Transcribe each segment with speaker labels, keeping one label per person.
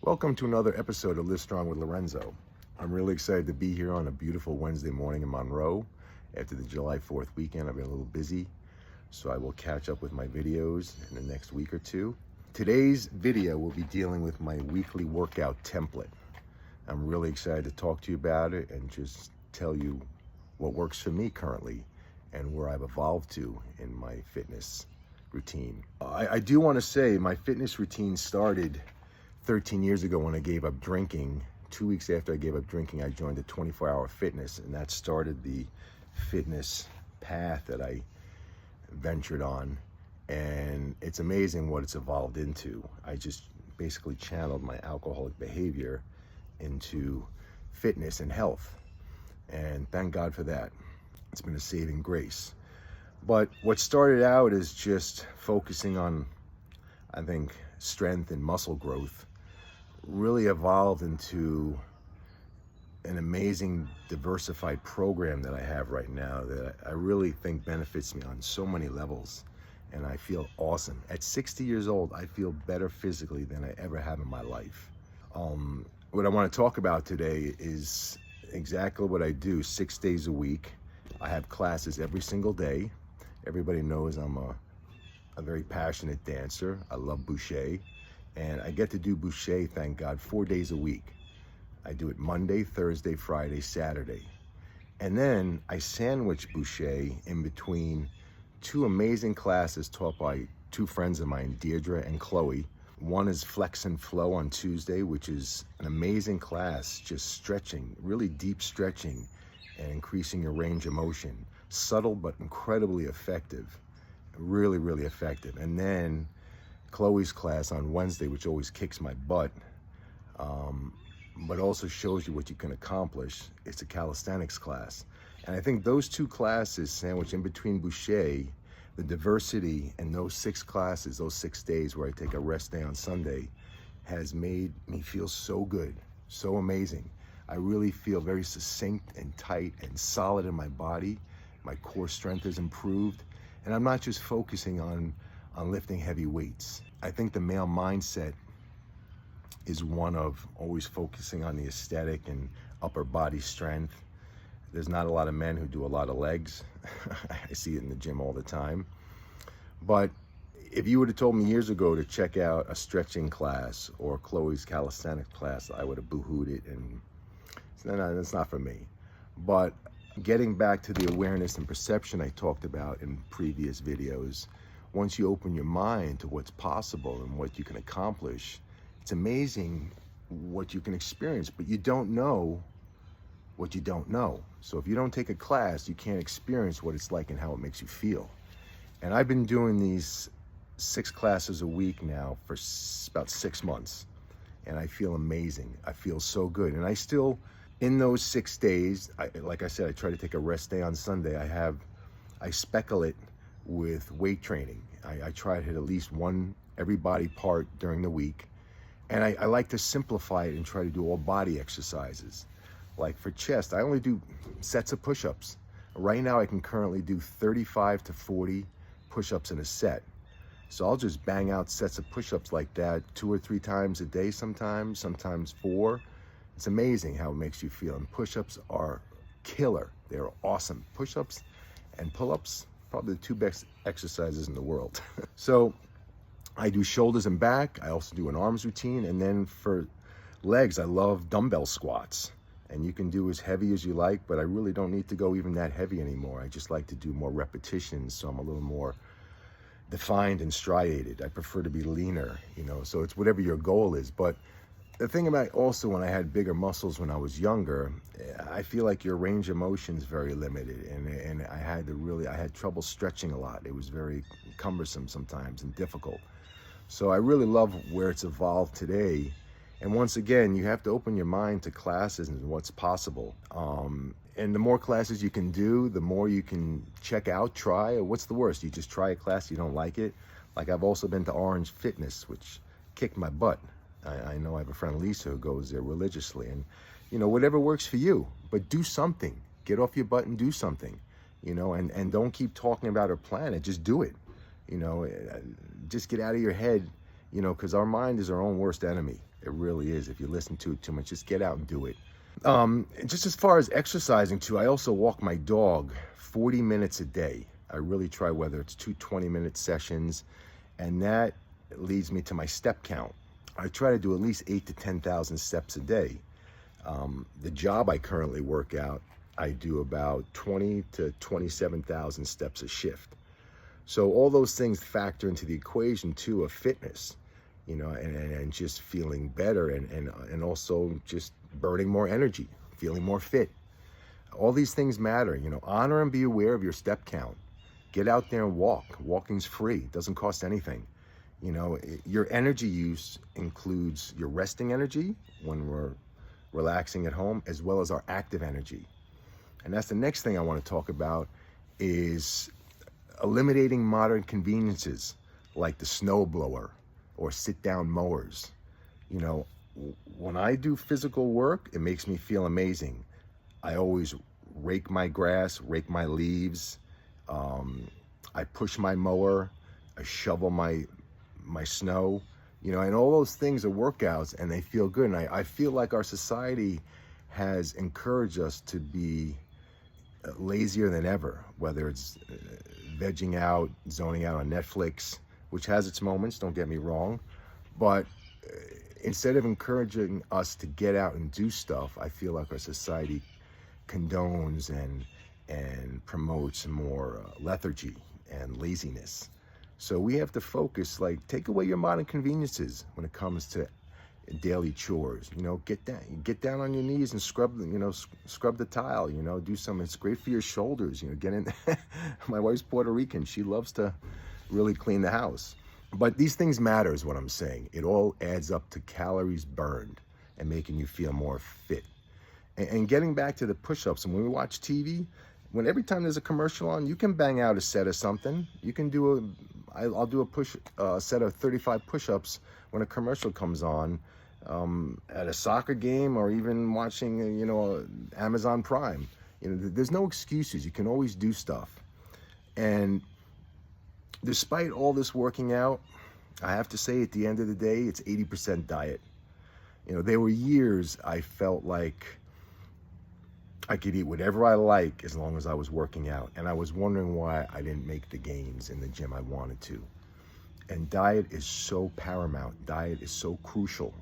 Speaker 1: Welcome to another episode of Live Strong with Lorenzo. I'm really excited to be here on a beautiful Wednesday morning in Monroe. After the July 4th weekend, I've been a little busy, so I will catch up with my videos in the next week or two. Today's video will be dealing with my weekly workout template. I'm really excited to talk to you about it and just tell you what works for me currently and where I've evolved to in my fitness routine. I do want to say my fitness routine started 13 years ago when I gave up drinking. 2 weeks after I gave up drinking, I joined the 24-hour fitness, and that started the fitness path that I ventured on. And it's amazing what it's evolved into. I just basically channeled my alcoholic behavior into fitness and health. And thank God for that. It's been a saving grace. But what started out as just focusing on, I think, strength and muscle growth really evolved into an amazing diversified program that I have right now that I really think benefits me on so many levels, and I feel awesome. At 60 years old, I feel better physically than I ever have in my life. What I want to talk about today is exactly what I do 6 days a week. I have classes every single day. Everybody knows I'm a very passionate dancer. I love Boucher, and I get to do Boucher, thank God, 4 days a week. I do it Monday, Thursday, Friday, Saturday. And then I sandwich Boucher in between two amazing classes taught by two friends of mine, Deirdre and Chloe. One is Flex and Flow on Tuesday, which is an amazing class, just stretching, really deep stretching and increasing your range of motion. Subtle but incredibly effective. Really, really effective. And then Chloe's class on Wednesday, which always kicks my butt, but also shows you what you can accomplish. It's a calisthenics class. And I think those two classes sandwiched in between Boucher, the diversity in those 6 classes, those 6 days where I take a rest day on Sunday, has made me feel so good, so amazing. I really feel very succinct and tight and solid in my body. My core strength has improved. And I'm not just focusing on lifting heavy weights. I think the male mindset is one of always focusing on the aesthetic and upper body strength. There's not a lot of men who do a lot of legs. I see it in the gym all the time. But if you would have told me years ago to check out a stretching class or Chloe's calisthenics class, I would have boo-hooed it, and that's not for me. But getting back to the awareness and perception I talked about in previous videos, once you open your mind to what's possible and what you can accomplish, it's amazing what you can experience, but you don't know what you don't know. So if you don't take a class, you can't experience what it's like and how it makes you feel. And I've been doing these 6 classes a week now for about 6 months, and I feel amazing. I feel so good. And I still, in those 6 days, like I said, I try to take a rest day on Sunday. I speckle it with weight training. I try to hit at least one every body part during the week. And I like to simplify it and try to do all body exercises. Like for chest, I only do sets of push-ups. Right now I can currently do 35 to 40 push-ups in a set. So I'll just bang out sets of push-ups like that 2 or 3 times a day sometimes 4. It's amazing how it makes you feel. And push-ups are killer. They're awesome. Push-ups and pull-ups, probably the 2 best exercises in the world. So I do shoulders and back. I also do an arms routine. And then for legs, I love dumbbell squats. And you can do as heavy as you like, but I really don't need to go even that heavy anymore. I just like to do more repetitions, so I'm a little more defined and striated. I prefer to be leaner, so it's whatever your goal is. But the thing about also when I had bigger muscles when I was younger, I feel like your range of motion is very limited, and I had trouble stretching a lot. It was very cumbersome sometimes and difficult. So I really love where it's evolved today. And once again, you have to open your mind to classes and what's possible. And the more classes you can do, the more you can check out, try. What's the worst? You just try a class, you don't like it. Like I've also been to Orange Fitness, which kicked my butt. I know I have a friend, Lisa, who goes there religiously. And, whatever works for you. But do something. Get off your butt and do something. And don't keep talking about or plan it. Just do it. Just get out of your head, because our mind is our own worst enemy. It really is. If you listen to it too much, just get out and do it. Just as far as exercising too, I also walk my dog 40 minutes a day. I really try, whether it's 20-minute sessions, and that leads me to my step count. I try to do at least 8 to 10,000 steps a day. The job I currently work out, I do about 20 to 27,000 steps a shift. So all those things factor into the equation too of fitness, and just feeling better, and also just burning more energy, feeling more fit. All these things matter. Honor and be aware of your step count. Get out there and walk. Walking's free. It doesn't cost anything. Your energy use includes your resting energy when we're relaxing at home, as well as our active energy. And that's the next thing I want to talk about, is eliminating modern conveniences like the snowblower or sit-down mowers. When I do physical work, it makes me feel amazing. I always rake my grass, rake my leaves. I push my mower. I shovel my snow. And all those things are workouts, and they feel good. And I feel like our society has encouraged us to be lazier than ever, whether it's vegging out, zoning out on Netflix, which has its moments, don't get me wrong. But instead of encouraging us to get out and do stuff, I feel like our society condones and promotes more lethargy and laziness. So we have to focus, take away your modern conveniences when it comes to daily chores. Get down on your knees and scrub the tile. Do some. It's great for your shoulders. Get in. My wife's Puerto Rican. She loves to really clean the house. But these things matter, is what I'm saying. It all adds up to calories burned and making you feel more fit. And getting back to the push-ups, and when we watch TV, every time there's a commercial on, you can bang out a set of something. You can I'll do a set of 35 push-ups when a commercial comes on, at a soccer game, or even watching, Amazon Prime. There's no excuses. You can always do stuff. And despite all this working out, I have to say, at the end of the day, it's 80% diet. There were years I felt like I could eat whatever I like as long as I was working out. And I was wondering why I didn't make the gains in the gym I wanted to. And diet is so paramount. Diet is so crucial.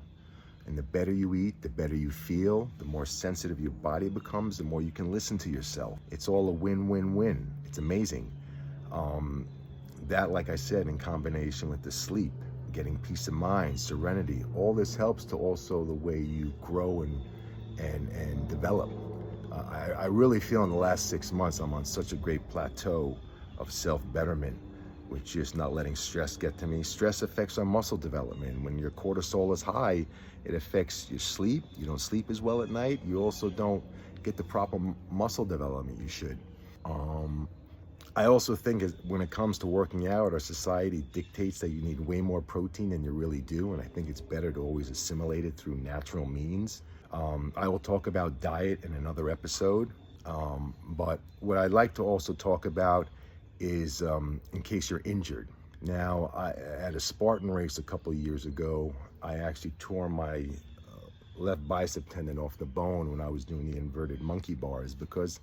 Speaker 1: And the better you eat, the better you feel, the more sensitive your body becomes, the more you can listen to yourself. It's all a win-win-win. It's amazing. That, like I said, in combination with the sleep, getting peace of mind, serenity, all this helps to also the way you grow and develop. I really feel in the last 6 months I'm on such a great plateau of self-betterment, with just not letting stress get to me. Stress affects our muscle development. When your cortisol is high, it affects your sleep. You don't sleep as well at night. You also don't get the proper muscle development you should. I also think when it comes to working out, our society dictates that you need way more protein than you really do, and I think it's better to always assimilate it through natural means. I will talk about diet in another episode, but what I'd like to also talk about is in case you're injured. Now, at a Spartan race a couple of years ago, I actually tore my left bicep tendon off the bone when I was doing the inverted monkey bars, because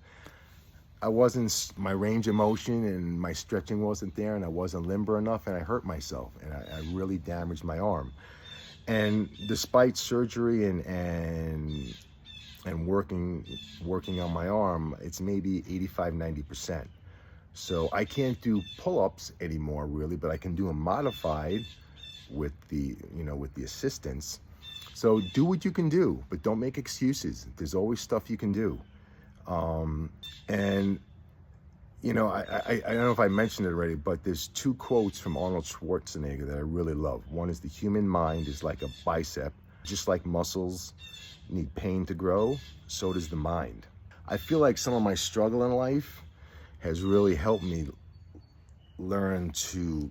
Speaker 1: my range of motion and my stretching wasn't there, and I wasn't limber enough, and I hurt myself, and I really damaged my arm. And despite surgery and working on my arm, it's maybe 85-90%. So I can't do pull-ups anymore, really, but I can do them modified with the assistance. So do what you can do, but don't make excuses. There's always stuff you can do. And I don't know if I mentioned it already, but there's 2 quotes from Arnold Schwarzenegger that I really love. One is, the human mind is like a bicep. Just like muscles need pain to grow, so does the mind. I feel like some of my struggle in life has really helped me learn to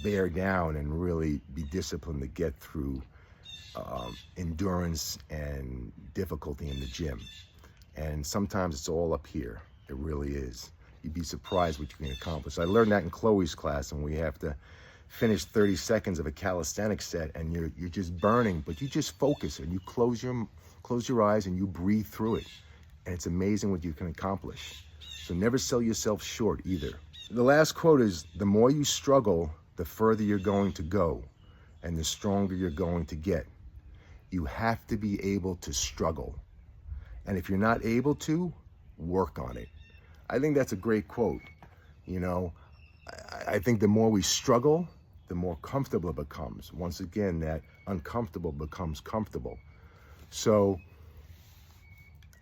Speaker 1: bear down and really be disciplined to get through endurance and difficulty in the gym. And sometimes it's all up here. It really is. You'd be surprised what you can accomplish. I learned that in Chloe's class, and we have to finish 30 seconds of a calisthenics set and you're just burning, but you just focus and you close your eyes and you breathe through it. And it's amazing what you can accomplish. So never sell yourself short either. The last quote is, the more you struggle, the further you're going to go and the stronger you're going to get. You have to be able to struggle. And if you're not able to, work on it. I think that's a great quote. You know, I think the more we struggle, the more comfortable it becomes. Once again, that uncomfortable becomes comfortable. So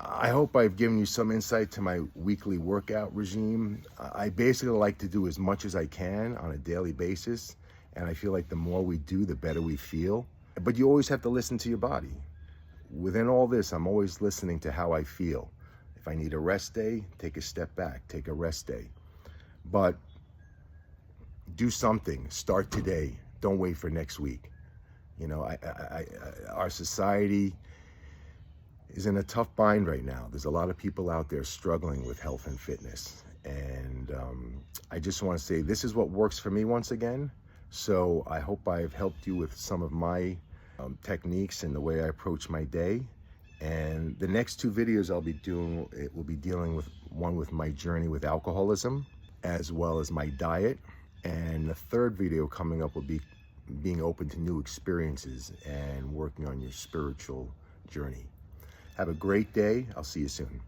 Speaker 1: I hope I've given you some insight to my weekly workout regime. I basically like to do as much as I can on a daily basis. And I feel like the more we do, the better we feel. But you always have to listen to your body. Within all this, I'm always listening to how I feel. If I need a rest day, take a step back, take a rest day. But do something, start today. Don't wait for next week. You know, our society is in a tough bind right now. There's a lot of people out there struggling with health and fitness. And I just want to say this is what works for me once again. So I hope I've helped you with some of my techniques and the way I approach my day. And the next two videos I'll be doing, it will be dealing with one with my journey with alcoholism, as well as my diet. And the third video coming up will be being open to new experiences and working on your spiritual journey. Have a great day. I'll see you soon.